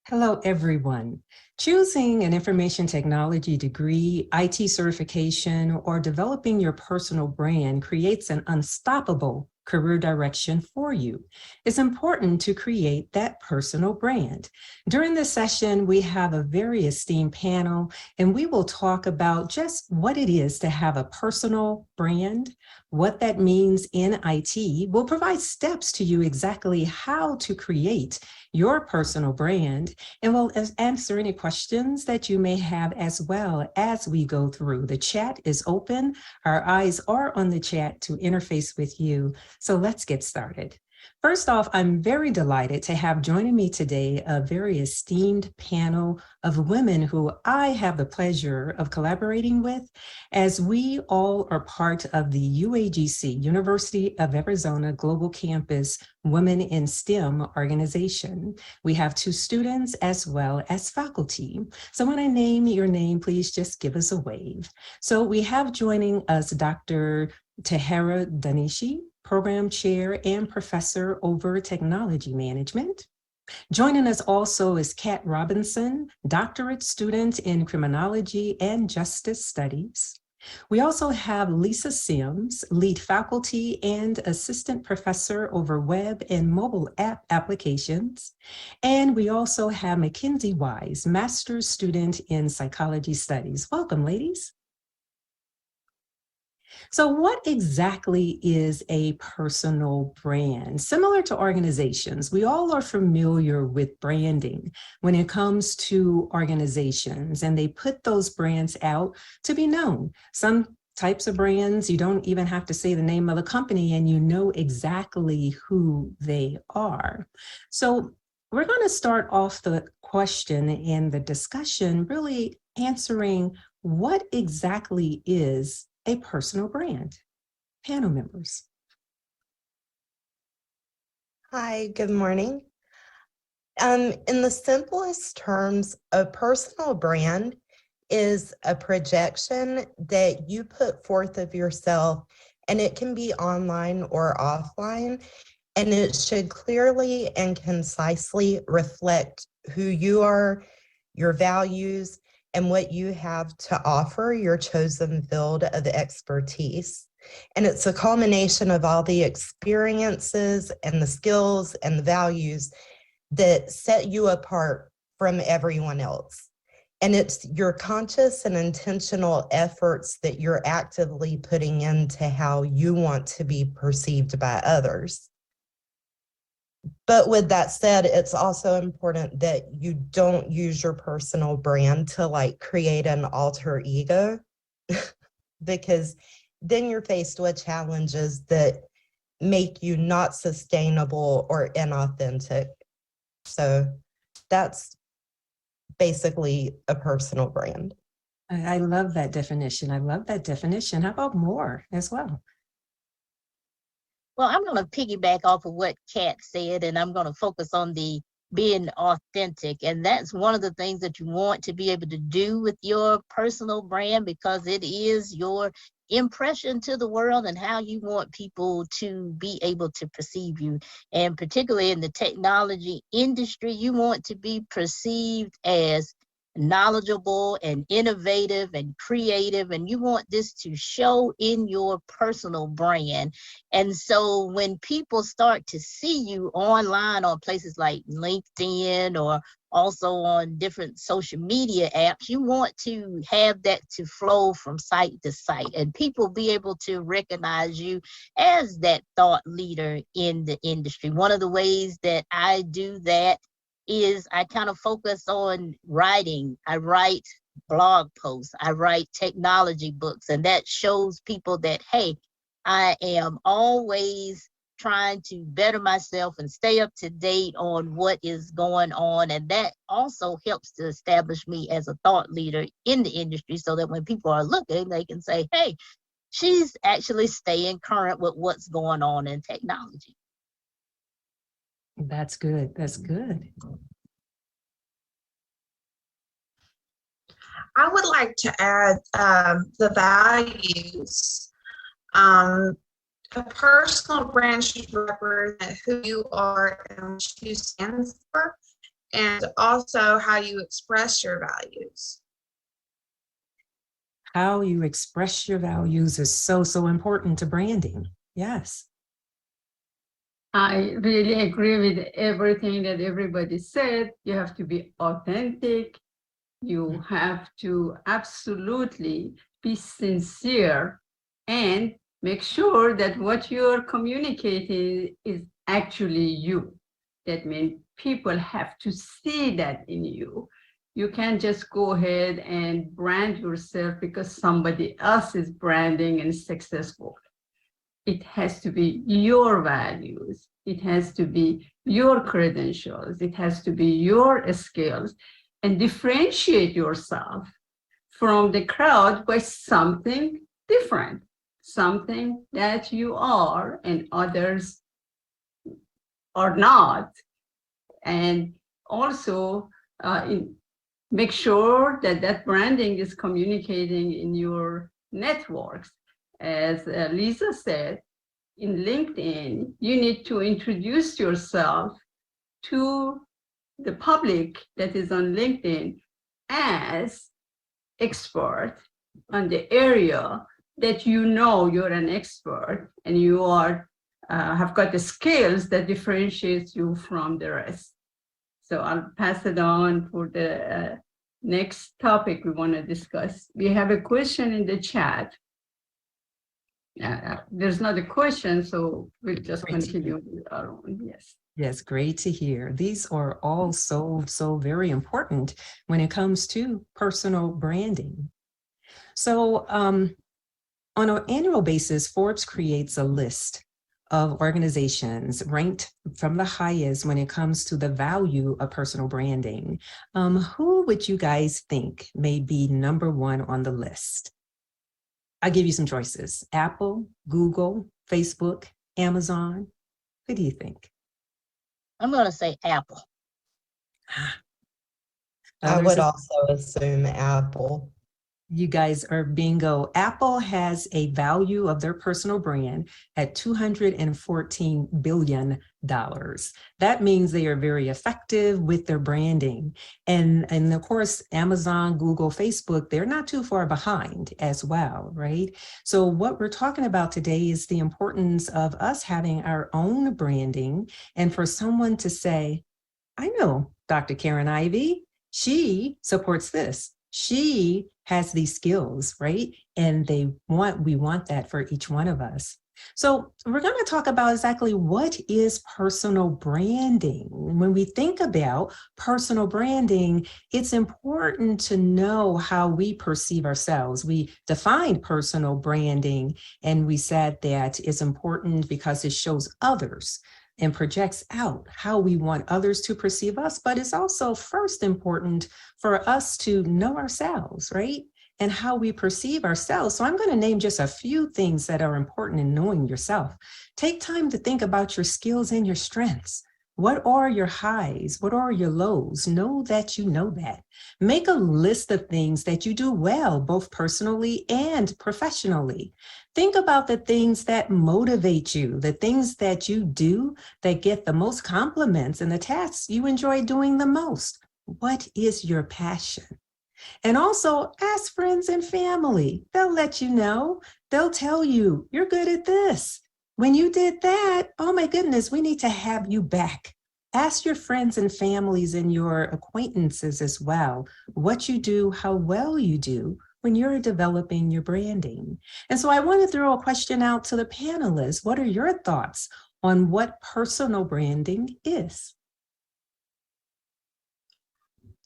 Hello, everyone. Choosing an information technology degree, IT certification, or developing your personal brand creates an unstoppable career direction for you. It's important to create that personal brand. During this session, we have a very esteemed panel, and we will talk about just what it is to have a personal brand, what that means in IT. We'll provide steps to you exactly how to create your personal brand, and we'll answer any questions that you may have as well as we go through. The chat is open. Our eyes are on the chat to interface with you. So let's get started. First off, I'm very delighted to have joining me today a very esteemed panel of women who I have the pleasure of collaborating with, as we all are part of the UAGC, University of Arizona Global Campus Women in STEM organization. We have 2 students as well as faculty. So when I name your name, please just give us a wave. So we have joining us Dr. Tahereh Daneshi, Program Chair and Professor over Technology Management. Joining us also is Kat Robinson, doctorate student in Criminology and Justice Studies. We also have Lisa Sims, lead faculty and assistant professor over web and mobile app applications. And we also have Mackenzie Wise, master's student in psychology studies. Welcome, ladies. So what exactly is a personal brand? Similar to organizations, we all are familiar with branding when it comes to organizations, and they put those brands out to be known. Some types of brands, you don't even have to say the name of the company and you know exactly who they are. So we're going to start off the question and the discussion really answering what exactly is a personal brand. Panel members. Hi, good morning. In the simplest terms, a personal brand is a projection that you put forth of yourself, and it can be online or offline, and it should clearly and concisely reflect who you are, your values, and what you have to offer your chosen field of expertise. And it's a culmination of all the experiences and the skills and the values that set you apart from everyone else. And it's your conscious and intentional efforts that you're actively putting into how you want to be perceived by others. But with that said, it's also important that you don't use your personal brand to create an alter ego because then you're faced with challenges that make you not sustainable or inauthentic. So that's basically a personal brand. I love that definition. I love that definition. How about more as well? Well, I'm going to piggyback off of what Kat said, and I'm going to focus on the being authentic. And that's one of the things that you want to be able to do with your personal brand, because it is your impression to the world and how you want people to be able to perceive you. And particularly in the technology industry, you want to be perceived as knowledgeable and innovative and creative, and you want this to show in your personal brand. And so when people start to see you online on places like LinkedIn or also on different social media apps, you want to have that to flow from site to site and people be able to recognize you as that thought leader in the industry. One of the ways that I do that is I kind of focus on writing. I write blog posts, I write technology books, and that shows people that, hey, I am always trying to better myself and stay up to date on what is going on. And that also helps to establish me as a thought leader in the industry, so that when people are looking, they can say, hey, she's actually staying current with what's going on in technology. That's good. That's good. I would like to add the values. A personal brand should represent who you are and what you stand for. and also how you express your values. How you express your values is so, so important to branding. Yes. I really agree with everything that everybody said. You have to be authentic. You have to absolutely be sincere and make sure that what you're communicating is actually you. That means people have to see that in you. You can't just go ahead and brand yourself because somebody else is branding and successful. It has to be your values. It has to be your credentials. It has to be your skills, and differentiate yourself from the crowd by something different, something that you are and others are not. And also make sure that that branding is communicating in your networks. As Lisa said, in LinkedIn, you need to introduce yourself to the public that is on LinkedIn as expert on the area that you know you're an expert and you are have got the skills that differentiates you from the rest. So I'll pass it on for the next topic we want to discuss. We have a question in the chat. There's not a question, so we'll just continue with our own. Yes. Yes, great to hear. These are all so, so very important when it comes to personal branding. So on an annual basis, Forbes creates a list of organizations ranked from the highest when it comes to the value of personal branding. Who would you guys think may be #1 on the list? I'll give you some choices: Apple, Google, Facebook, Amazon. Who do you think? I'm going to say Apple. I would also assume Apple. You guys are bingo. Apple has a value of their personal brand at $214 billion. That means they are very effective with their branding. And of course, Amazon, Google, Facebook, they're not too far behind as well, right? So what we're talking about today is the importance of us having our own branding, and for someone to say, I know Dr. Karen Ivey, she supports this. She has these skills, right? And we want that for each one of us. So we're going to talk about exactly what is personal branding. When we think about personal branding, it's important to know how we perceive ourselves. We defined personal branding, and we said that it's important because it shows others and projects out how we want others to perceive us, but it's also first important for us to know ourselves, right? And how we perceive ourselves. So I'm going to name just a few things that are important in knowing yourself. Take time to think about your skills and your strengths. What are your highs? What are your lows? Know that you know that. Make a list of things that you do well, both personally and professionally. Think about the things that motivate you, the things that you do that get the most compliments, and the tasks you enjoy doing the most. What is your passion? And also ask friends and family. They'll let you know. They'll tell you, you're good at this. When you did that, oh my goodness, we need to have you back. Ask your friends and families and your acquaintances as well what you do, how well you do when you're developing your branding. And so I want to throw a question out to the panelists. What are your thoughts on what personal branding is?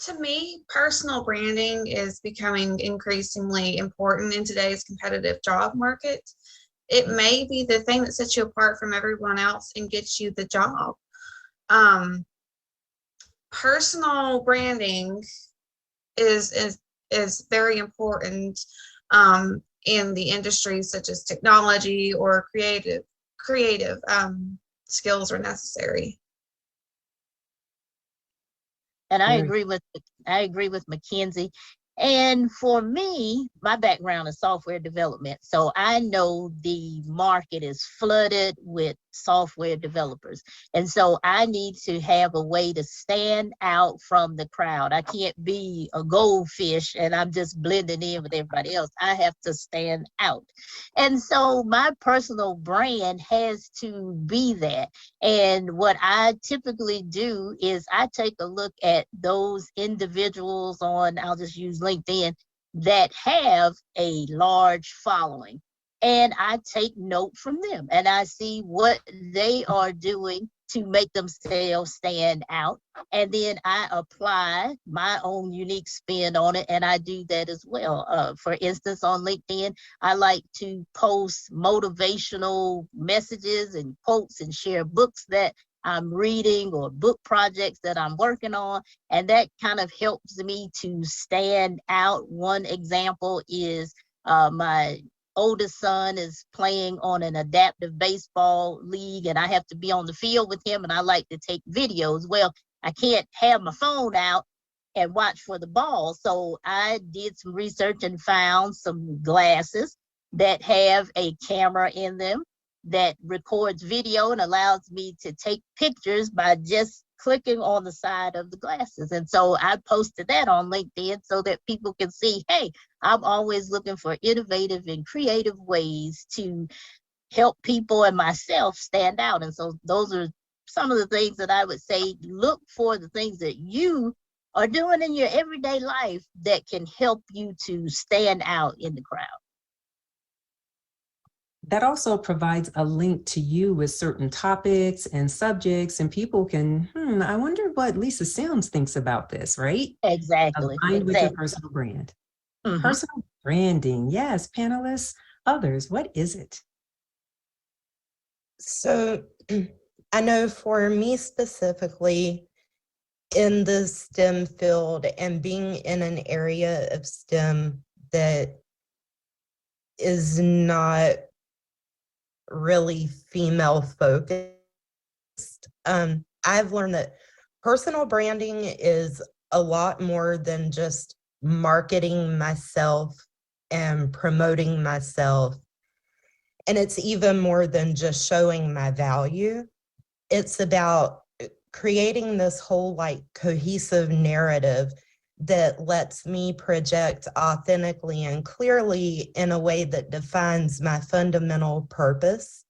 To me, personal branding is becoming increasingly important in today's competitive job market. It may be the thing that sets you apart from everyone else and gets you the job. Personal branding is very important in the industries such as technology or creative skills are necessary. And I agree with Mackenzie. And for me, my background is software development. So I know the market is flooded with software developers. And so I need to have a way to stand out from the crowd. I can't be a goldfish and I'm just blending in with everybody else. I have to stand out. And so my personal brand has to be that. And what I typically do is I take a look at those individuals on, I'll just use LinkedIn, that have a large following. And I take note from them and I see what they are doing to make themselves stand out. And then I apply my own unique spin on it, and I do that as well. For instance, on LinkedIn, I like to post motivational messages and quotes and share books that I'm reading or book projects that I'm working on. And that kind of helps me to stand out. One example is my oldest son is playing on an adaptive baseball league, and I have to be on the field with him, and I like to take videos. Well, I can't have my phone out and watch for the ball. So I did some research and found some glasses that have a camera in them that records video and allows me to take pictures by just clicking on the side of the glasses. And so I posted that on LinkedIn so that people can see, hey, I'm always looking for innovative and creative ways to help people and myself stand out. And so those are some of the things that I would say. Look for the things that you are doing in your everyday life that can help you to stand out in the crowd. That also provides a link to you with certain topics and subjects, and people can, I wonder what Lisa Sims thinks about this, right? Exactly. Aligned with your personal brand. Mm-hmm. Personal branding, yes, panelists, others, what is it? So I know for me specifically, in the STEM field and being in an area of STEM that is not really female focused, I've learned that personal branding is a lot more than just marketing myself and promoting myself. And it's even more than just showing my value. It's about creating this whole cohesive narrative that lets me project authentically and clearly in a way that defines my fundamental purpose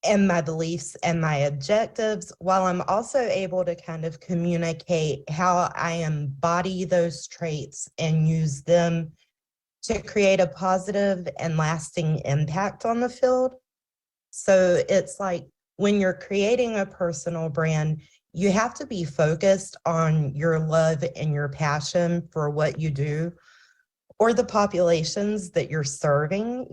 and my beliefs and my objectives, while I'm also able to kind of communicate how I embody those traits and use them to create a positive and lasting impact on the field. So it's like when you're creating a personal brand, you have to be focused on your love and your passion for what you do or the populations that you're serving,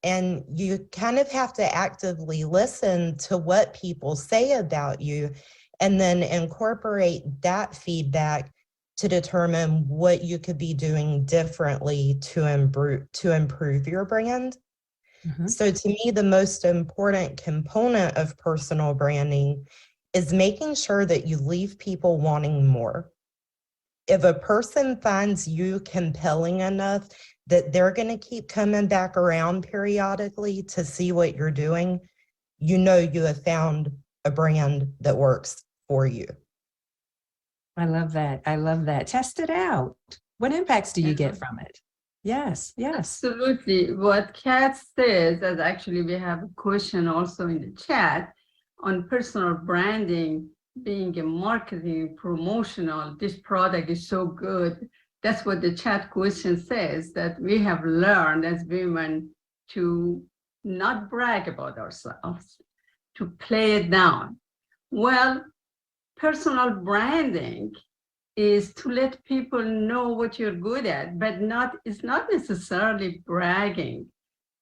and you kind of have to actively listen to what people say about you and then incorporate that feedback to determine what you could be doing differently to improve your brand. Mm-hmm. So to me, the most important component of personal branding is making sure that you leave people wanting more. If a person finds you compelling enough that they're going to keep coming back around periodically to see what you're doing, you know you have found a brand that works for you. I love that. I love that. Test it out. What impacts do you get from it? Yes, yes. Absolutely. What Kat says, as actually we have a question also in the chat on personal branding, being a marketing promotional, this product is so good. That's what the chat question says, that we have learned as women to not brag about ourselves, to play it down. Well, personal branding is to let people know what you're good at, but it's not necessarily bragging.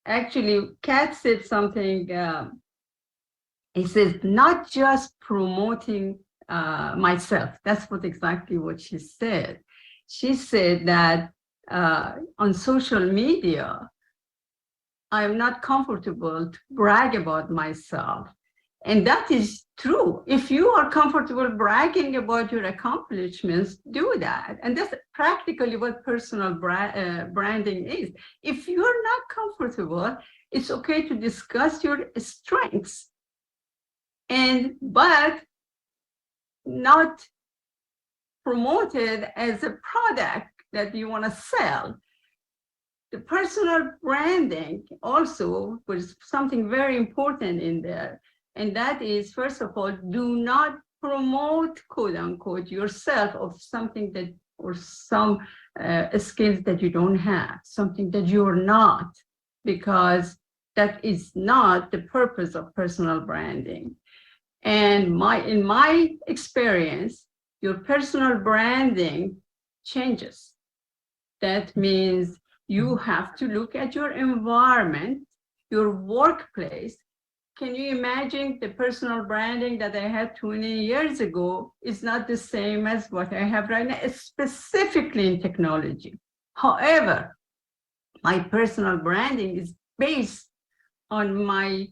Actually, Kat said something, he says, not just promoting myself. That's exactly what she said. She said that on social media, I'm not comfortable to brag about myself. And that is true. If you are comfortable bragging about your accomplishments, do that. And that's practically what personal branding is. If you're not comfortable, it's okay to discuss your strengths, but not promote it as a product that you want to sell. The personal branding also was something very important in there. And that is, first of all, do not promote, quote unquote, yourself of something that, or some skills that you don't have, something that you're not, because that is not the purpose of personal branding. And in my experience, your personal branding changes. That means you have to look at your environment, your workplace. Can you imagine the personal branding that I had 20 years ago is not the same as what I have right now, specifically in technology. However, my personal branding is based on my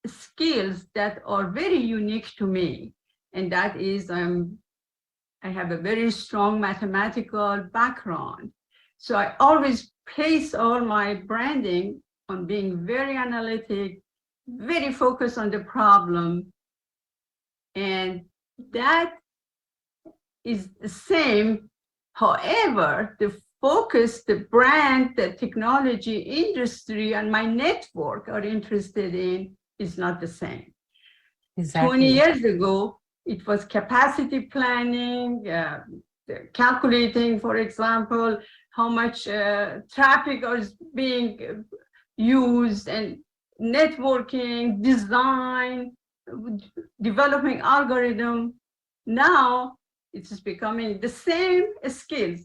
skills that are very unique to me. And that is, I have a very strong mathematical background. So I always place all my branding on being very analytic, very focused on the problem. And that is the same. However, the focus, the brand, the technology industry, and my network are interested in is not the same. Exactly. 20 years ago, it was capacity planning, calculating, for example, how much traffic is being used, and networking, design, developing algorithm. Now it's becoming the same skills.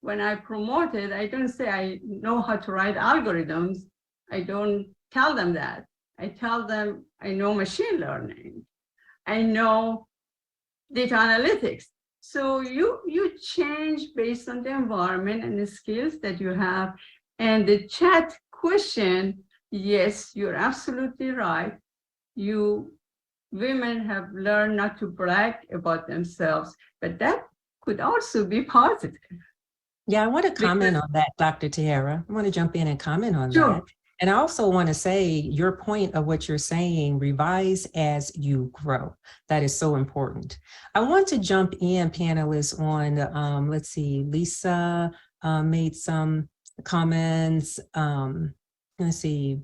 When I promote it, I don't say I know how to write algorithms. I don't tell them that. I tell them I know machine learning. I know data analytics. So you change based on the environment and the skills that you have. And the chat question, yes, you're absolutely right. Women have learned not to brag about themselves, but that could also be positive. Yeah, I want to comment on that, Dr. Tahereh. I want to jump in and comment on Sure. that. And I also want to say your point of what you're saying, revise as you grow. That is so important. I want to jump in, panelists, on, let's see, Lisa made some comments. Let's see,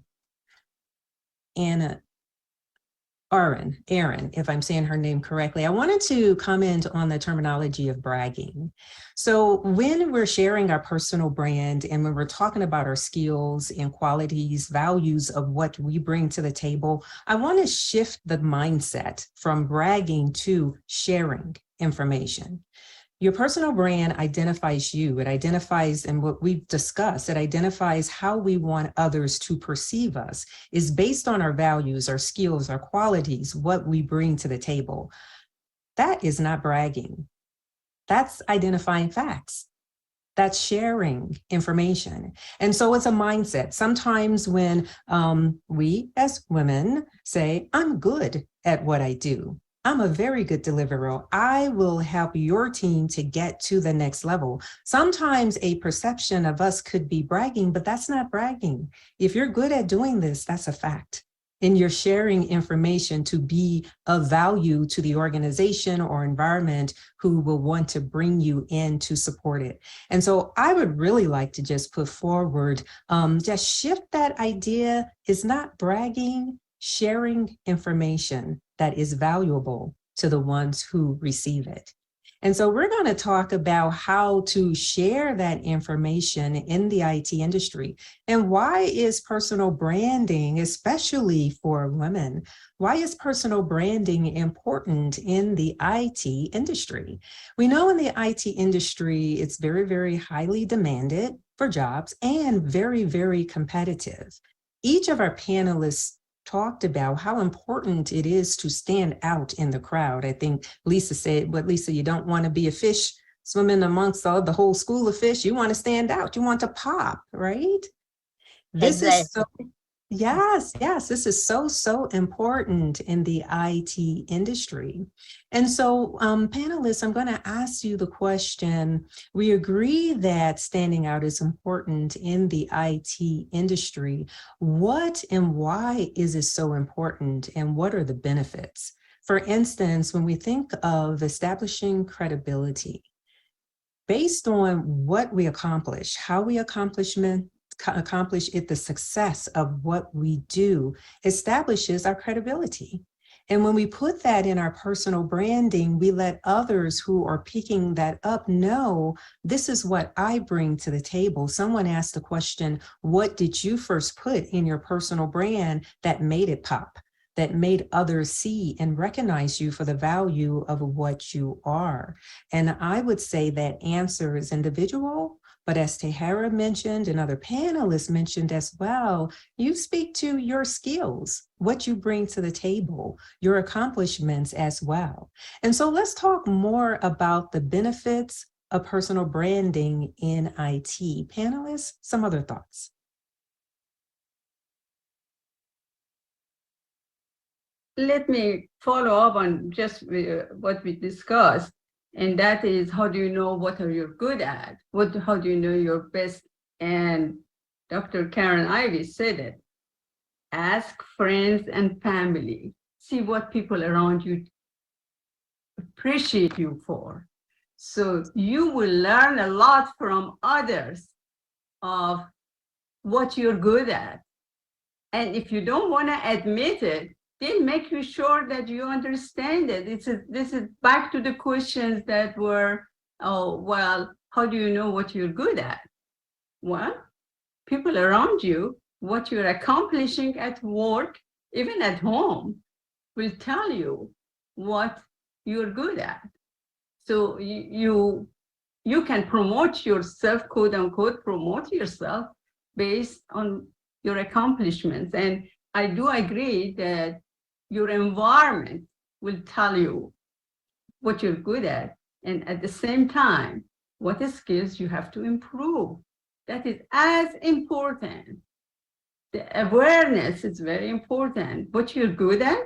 Aaron, if I'm saying her name correctly. I wanted to comment on the terminology of bragging. So when we're sharing our personal brand and when we're talking about our skills and qualities, values of what we bring to the table, I want to shift the mindset from bragging to sharing information. Your personal brand identifies you. It identifies, and what we've discussed, it identifies how we want others to perceive us, is based on our values, our skills, our qualities, what we bring to the table. That is not bragging. That's identifying facts. That's sharing information. And so it's a mindset. Sometimes when we as women say, I'm good at what I do, I'm a very good deliverer, I will help your team to get to the next level. Sometimes a perception of us could be bragging, but that's not bragging. If you're good at doing this, that's a fact. And you're sharing information to be of value to the organization or environment who will want to bring you in to support it. And so I would really like to just put forward, just shift that idea. Is not bragging, sharing information that is valuable to the ones who receive it. And so we're going to talk about how to share that information in the IT industry. And why is personal branding, especially for women, why is personal branding important in the IT industry? We know in the IT industry, it's very, very highly demanded for jobs and very, very competitive. Each of our panelists talked about how important it is to stand out in the crowd. I think Lisa said, but Lisa, you don't want to be a fish swimming amongst the whole school of fish. You want to stand out. You want to pop, right? This Exactly. Yes, yes, this is so important in the IT industry. And so, panelists, I'm going to ask you the question. We agree that standing out is important in the IT industry. What and why is it so important, and what are the benefits? For instance, when we think of establishing credibility, based on what we accomplish, how we accomplish it, the success of what we do establishes our credibility. And when we put that in our personal branding, we let others who are picking that up know this is what I bring to the table. Someone asked the question, what did you first put in your personal brand that made it pop, that made others see and recognize you for the value of what you are? And I would say that answer is individual. But as Tahereh mentioned and other panelists mentioned as well, you speak to your skills, what you bring to the table, your accomplishments as well. And so let's talk more about the benefits of personal branding in IT. Panelists, some other thoughts? Let me follow up on just what we discussed. And that is, how do you know what are you good at? How do you know your best? And Dr. Karen Ivey said it. Ask friends and family. See what people around you appreciate you for. So you will learn a lot from others of what you're good at. And if you don't want to admit it, then make you sure that you understand it. This is back to the questions that were, oh, well, how do you know what you're good at? Well, people around you, what you're accomplishing at work, even at home, will tell you what you're good at. So you can promote yourself, quote unquote, promote yourself based on your accomplishments. And I do agree that your environment will tell you what you're good at, and at the same time, what skills you have to improve. That is as important. The awareness is very important, what you're good at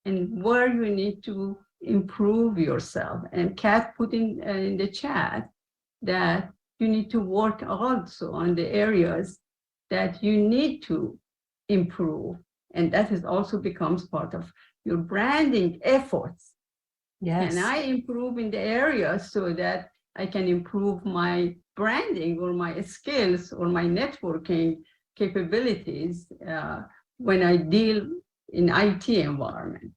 and where you need to improve yourself. And Kat put in the chat that you need to work also on the areas that you need to improve. And that is also becomes part of your branding efforts. Yes. Can I improve in the area so that I can improve my branding or my skills or my networking capabilities when I deal in IT environment?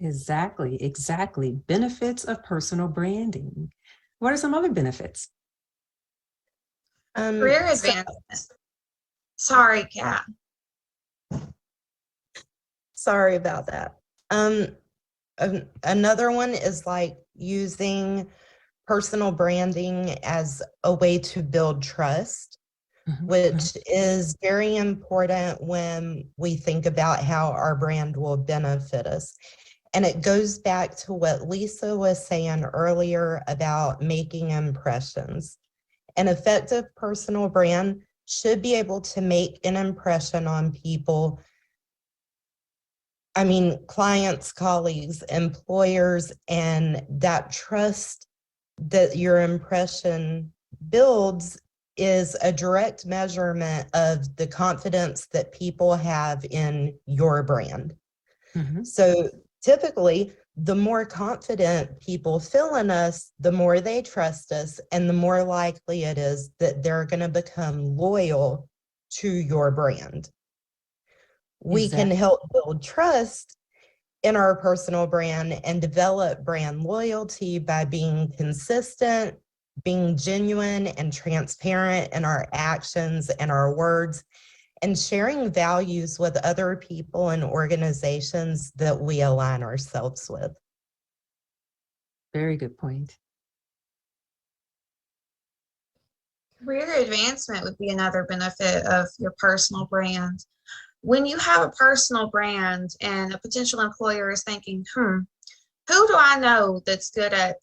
Exactly. Benefits of personal branding. What are some other benefits? Career advancement. Sorry, Kat. Sorry about that. Another one is like using personal branding as a way to build trust, which is very important when we think about how our brand will benefit us. And it goes back to what Lisa was saying earlier about making impressions. An effective personal brand should be able to make an impression on people. I mean, clients, colleagues, employers, and that trust that your impression builds is a direct measurement of the confidence that people have in your brand. So typically, the more confident people feel in us, the more they trust us, and the more likely it is that they're going to become loyal to your brand. We can help build trust in our personal brand and develop brand loyalty by being consistent, being genuine and transparent in our actions and our words, and sharing values with other people and organizations that we align ourselves with. Very good point. Career advancement would be another benefit of your personal brand. When you have a personal brand and a potential employer is thinking, who do I know that's good at,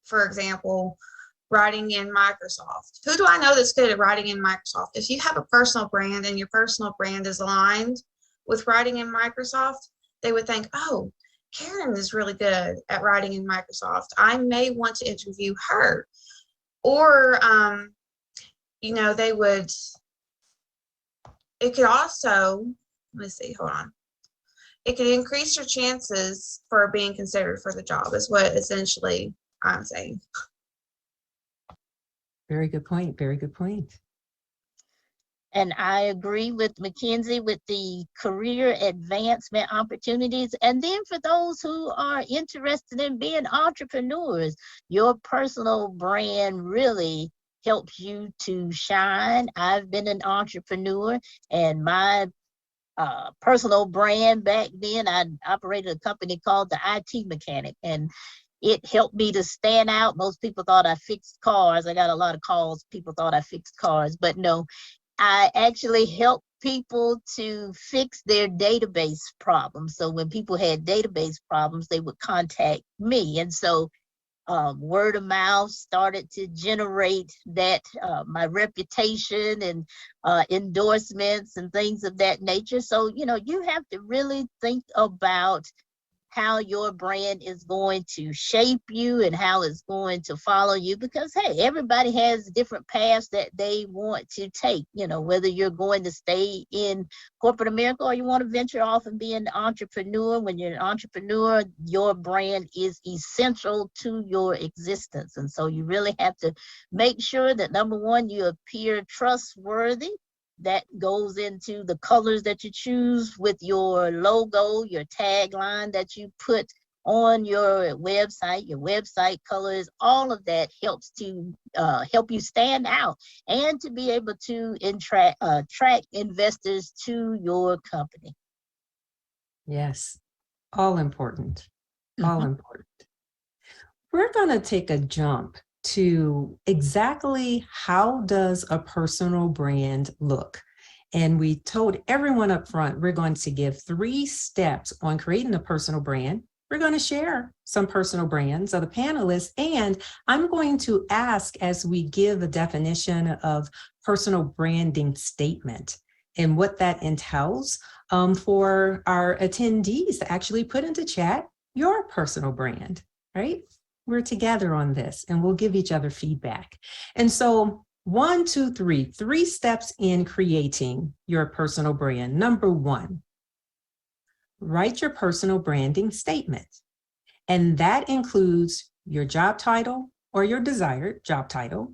for example, writing in Microsoft. Who do I know that's good at writing in Microsoft? If you have a personal brand and your personal brand is aligned with writing in Microsoft, they would think, oh, Karen is really good at writing in Microsoft. I may want to interview her. Or, you know, they would, it could also, let me see, hold on. It could increase your chances for being considered for the job is what essentially I'm saying. Very good point. Very good point. And I agree with Mackenzie with the career advancement opportunities. And then for those who are interested in being entrepreneurs, your personal brand really helps you to shine. I've been an entrepreneur, and my personal brand back then, I operated a company called the IT Mechanic, and it helped me to stand out. Most people thought I fixed cars. I got a lot of calls. People thought I fixed cars, but no, I actually help people to fix their database problems. So when people had database problems, they would contact me. And so word of mouth started to generate that, my reputation and endorsements and things of that nature. So, you know, you have to really think about how your brand is going to shape you and how it's going to follow you, because hey, everybody has different paths that they want to take, you know, whether you're going to stay in corporate America or you want to venture off and be an entrepreneur. When you're an entrepreneur, your brand is essential to your existence. And so you really have to make sure that, number one, you appear trustworthy. That goes into the colors that you choose with your logo, your tagline that you put on your website colors. All of that helps to help you stand out and to be able to attract investors to your company. Yes, all important. All Mhm. important. We're going to take a jump to exactly how does a personal brand look? And we told everyone up front, we're going to give 3 steps on creating a personal brand. We're going to share some personal brands of the panelists, and I'm going to ask as we give a definition of personal branding statement and what that entails for our attendees to actually put into chat your personal brand, right? We're together on this and we'll give each other feedback. And so 1, 2, 3 steps in creating your personal brand. Number 1, write your personal branding statement. And that includes your job title or your desired job title,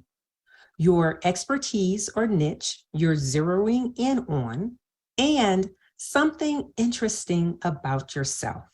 your expertise or niche you're zeroing in on, and something interesting about yourself.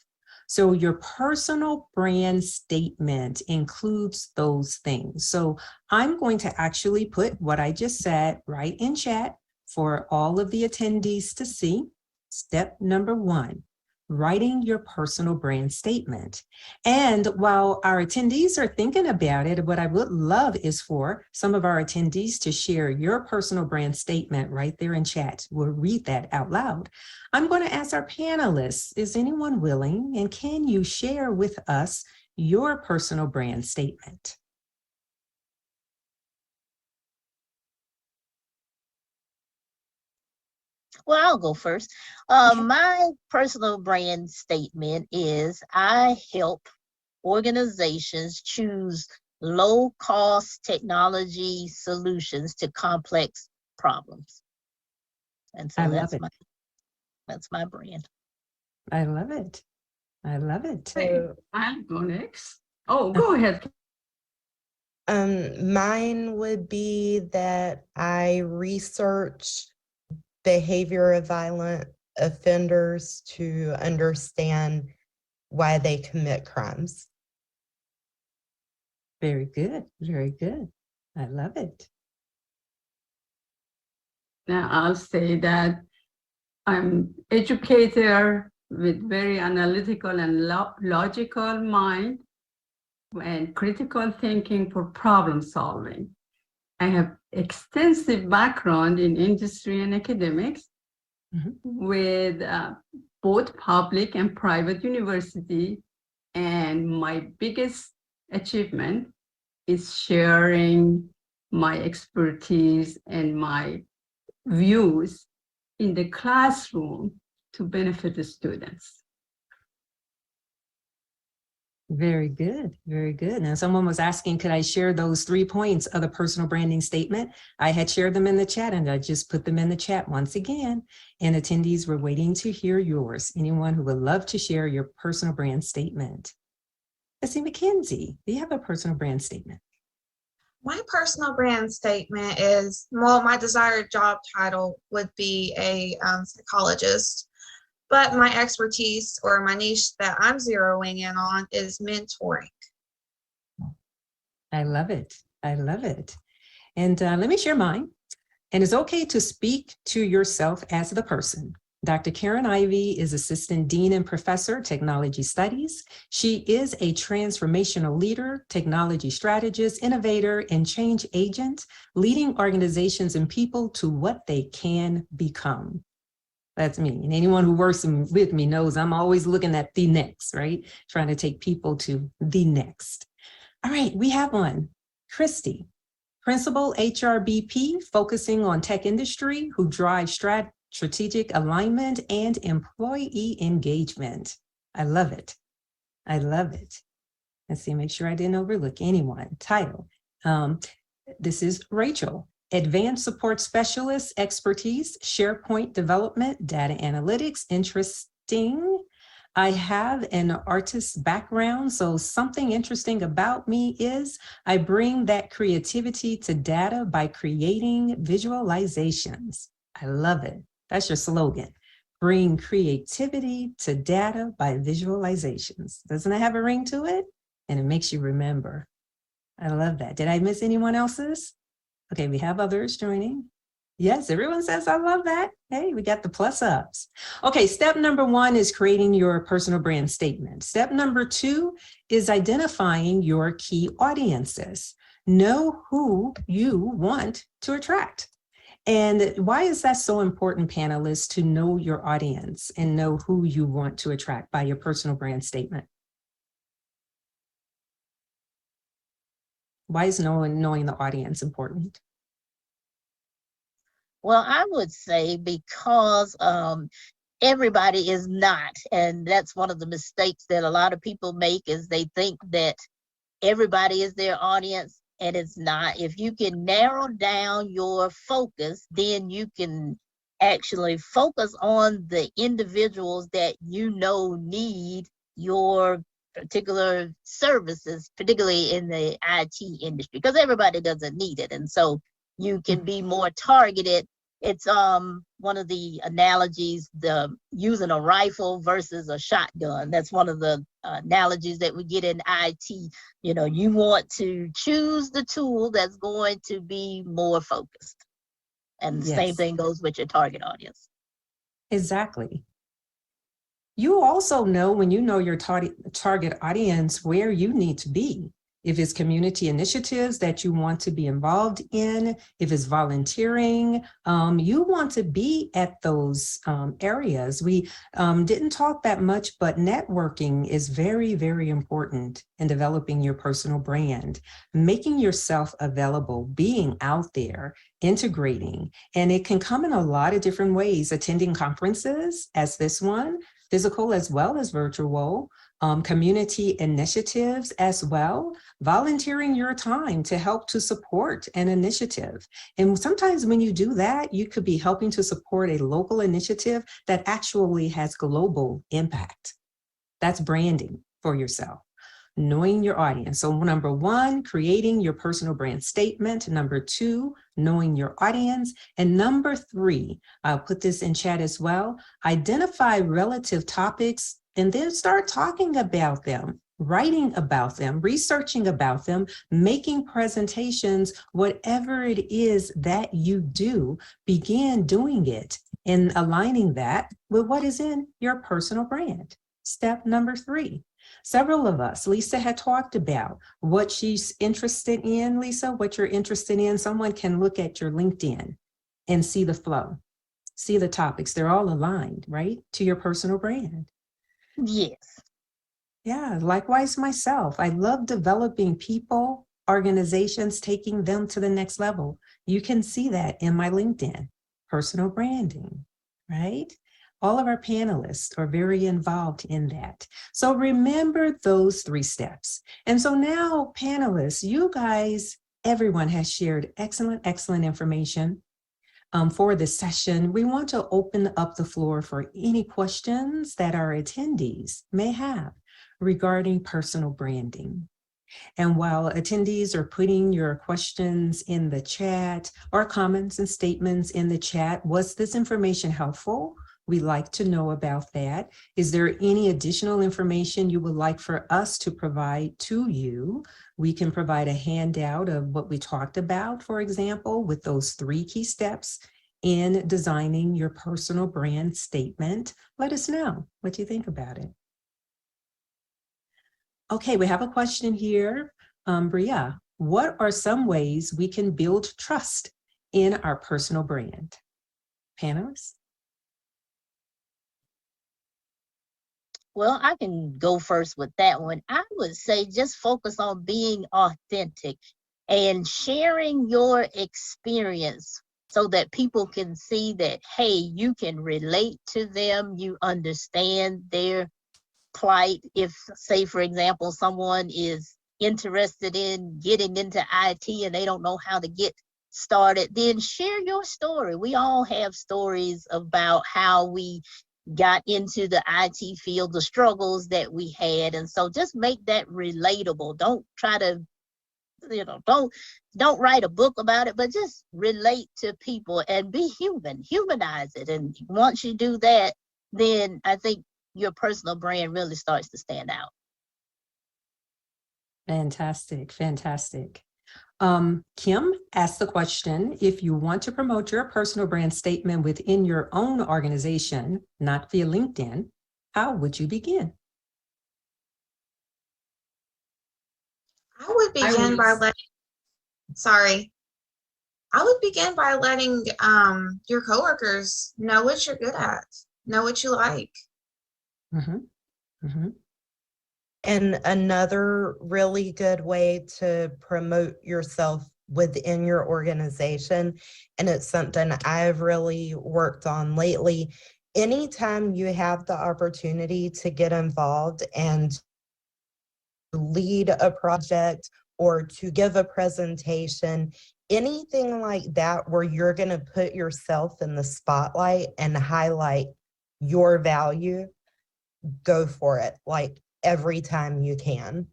So your personal brand statement includes those things. So I'm going to actually put what I just said right in chat for all of the attendees to see. Step number 1, writing your personal brand statement. And while our attendees are thinking about it, what I would love is for some of our attendees to share your personal brand statement right there in chat. We'll read that out loud. I'm going to ask our panelists, is anyone willing, and can you share with us your personal brand statement? Well, I'll go first. Okay. My personal brand statement is I help organizations choose low-cost technology solutions to complex problems. And I so love it. that's my brand. I love it. I love it. So I'll go next. Oh, go ahead. Mine would be that I research behavior of violent offenders to understand why they commit crimes. Very good. Very good. I love it. Now I'll say that I'm educator with very analytical and logical mind and critical thinking for problem solving. I have extensive background in industry and academics with both public and private university. And my biggest achievement is sharing my expertise and my views in the classroom to benefit the students. Very good, very good. Now, someone was asking, could I share those 3 points of the personal branding statement? I had shared them in the chat and I just put them in the chat once again. And attendees were waiting to hear yours. Anyone who would love to share your personal brand statement? Let's see, Mackenzie, do you have a personal brand statement? My personal brand statement is, well, my desired job title would be a psychologist, but my expertise or my niche that I'm zeroing in on is mentoring. I love it. I love it. And let me share mine. And it's okay to speak to yourself as the person. Dr. Karen Ivey is Assistant Dean and Professor, Technology Studies. She is a transformational leader, technology strategist, innovator, and change agent, leading organizations and people to what they can become. That's me. And anyone who works with me knows I'm always looking at the next, right? Trying to take people to the next. All right, we have one. Christy, Principal HRBP, focusing on tech industry, who drives strategic alignment and employee engagement. I love it. I love it. Let's see, make sure I didn't overlook anyone. Title. This is Rachel. Advanced Support Specialist, Expertise, SharePoint Development, Data Analytics. Interesting. I have an artist background, so something interesting about me is I bring that creativity to data by creating visualizations. I love it. That's your slogan. Bring creativity to data by visualizations. Doesn't it have a ring to it? And it makes you remember. I love that. Did I miss anyone else's? Okay, we have others joining. Yes, everyone says, I love that. Hey, we got the plus ups. Okay, step number 1 is creating your personal brand statement. Step number 2 is identifying your key audiences. Know who you want to attract. And why is that so important, panelists, to know your audience and know who you want to attract by your personal brand statement? Why is knowing the audience important? Well, I would say because everybody is not, and that's one of the mistakes that a lot of people make, is they think that everybody is their audience, and it's not. If you can narrow down your focus, then you can actually focus on the individuals that you know need your particular services, particularly in the IT industry, because everybody doesn't need it. And so you can be more targeted. It's one of the analogies, the using a rifle versus a shotgun. That's one of the analogies that we get in IT. You know, you want to choose the tool that's going to be more focused. And the same thing goes with your target audience. Exactly. You also know, when you know your target audience, where you need to be. If it's community initiatives that you want to be involved in, if it's volunteering, you want to be at those areas. We didn't talk that much, but networking is very, very important in developing your personal brand, making yourself available, being out there, integrating. And it can come in a lot of different ways, attending conferences as this one, physical as well as virtual, community initiatives as well, volunteering your time to help to support an initiative. And sometimes when you do that, you could be helping to support a local initiative that actually has global impact. That's branding for yourself. Knowing your audience. So number 1, creating your personal brand statement. Number 2, knowing your audience. And number 3, I'll put this in chat as well, identify relative topics and then start talking about them, writing about them, researching about them, making presentations, whatever it is that you do, begin doing it and aligning that with what is in your personal brand. Step number 3. Several of us, Lisa had talked about what she's interested in. Lisa, what you're interested in, someone can look at your LinkedIn and see the flow, see the topics. They're all aligned, right, to your personal brand. Yes. Yeah, likewise myself. I love developing people organizations taking them to the next level. You can see that in my LinkedIn, personal branding, right? All of our panelists are very involved in that. So remember those 3 steps. And so now, panelists, you guys, everyone has shared excellent, excellent information for this session. We want to open up the floor for any questions that our attendees may have regarding personal branding. And while attendees are putting your questions in the chat or comments and statements in the chat, was this information helpful? We'd like to know about that. Is there any additional information you would like for us to provide to you? We can provide a handout of what we talked about, for example, with those 3 key steps in designing your personal brand statement. Let us know what you think about it. Okay, we have a question here. Bria, what are some ways we can build trust in our personal brand? Panelists? Well, I can go first with that one. I would say just focus on being authentic and sharing your experience so that people can see that, hey, you can relate to them, you understand their plight. If, say, for example, someone is interested in getting into IT and they don't know how to get started, then share your story. We all have stories about how we got into the IT field, the struggles that we had. And so just make that relatable. Don't try to, don't write a book about it, but just relate to people and be human, humanize it. And once you do that, then I think your personal brand really starts to stand out. Fantastic, fantastic. Kim asked the question, if you want to promote your personal brand statement within your own organization, not via LinkedIn, how would you begin? I would begin by letting your coworkers know what you're good at, know what you like. Mm-hmm. Mm-hmm. And another really good way to promote yourself within your organization, and it's something I've really worked on lately, anytime you have the opportunity to get involved and lead a project or to give a presentation, anything like that where you're going to put yourself in the spotlight and highlight your value, go for it. Like, every time you can.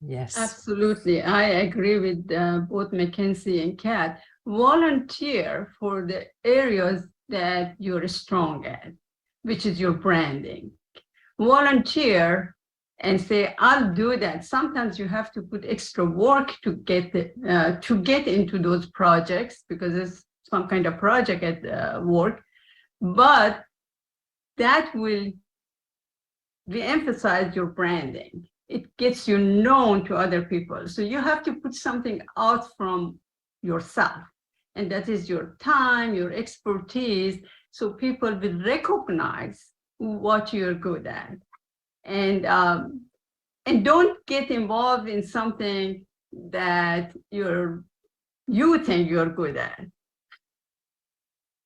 Yes. Absolutely. I agree with both Mackenzie and Kat. Volunteer for the areas that you're strong at, which is your branding. Volunteer and say, I'll do that. Sometimes you have to put extra work to get into those projects because it's some kind of project at work, but that will re-emphasize your branding. It gets you known to other people. So you have to put something out from yourself. And that is your time, your expertise. So people will recognize what you're good at. And don't get involved in something that you think you're good at.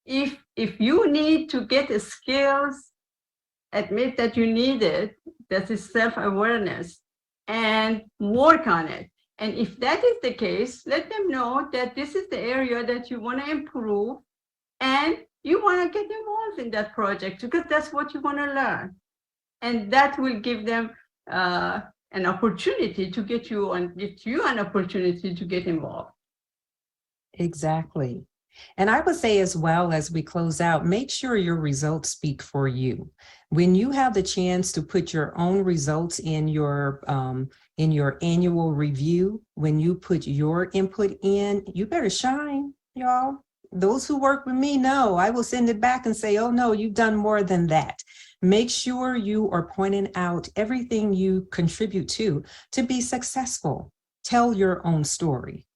If you need to get skills, admit that you need it, that is self-awareness, and work on it. And if that is the case, let them know that this is the area that you want to improve and you want to get involved in that project because that's what you want to learn. And that will give them an opportunity to get you an opportunity to get involved. Exactly. And I would say as well, as we close out, make sure your results speak for you. When you have the chance to put your own results in your annual review, when you put your input in, you better shine, y'all. Those who work with me know I will send it back and say, oh no, you've done more than that. Make sure you are pointing out everything you contribute to be successful. Tell your own story,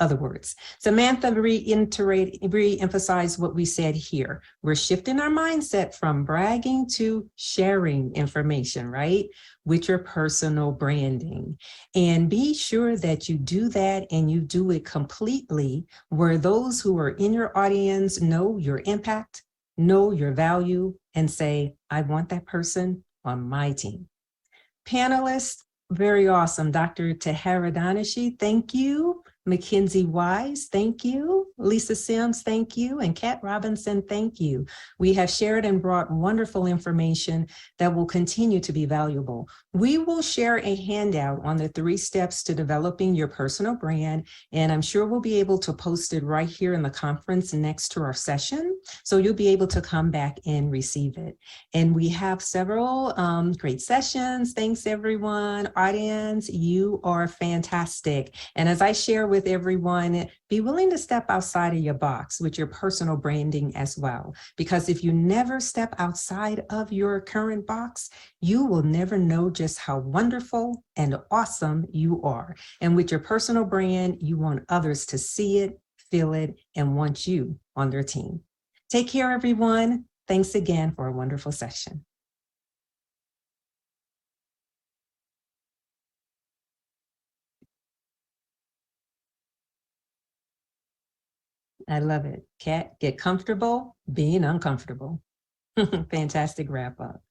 other words. Samantha re-emphasized what we said here. We're shifting our mindset from bragging to sharing information, right? With your personal branding. And be sure that you do that and you do it completely, where those who are in your audience know your impact, know your value, and say, I want that person on my team. Panelists, very awesome. Dr. Tahereh Daneshi, thank you. Mackenzie Wise, thank you. Lisa Sims, thank you. And Kat Robinson, thank you. We have shared and brought wonderful information that will continue to be valuable. We will share a handout on the 3 steps to developing your personal brand, and I'm sure we'll be able to post it right here in the conference next to our session, so you'll be able to come back and receive it. And we have several great sessions. Thanks, everyone. Audience, you are fantastic. And as I share with everyone, be willing to step outside of your box with your personal branding as well. Because if you never step outside of your current box, you will never know just how wonderful and awesome you are. And with your personal brand, you want others to see it, feel it, and want you on their team. Take care, everyone. Thanks again for a wonderful session. I love it. Kat, get comfortable being uncomfortable. Fantastic wrap up.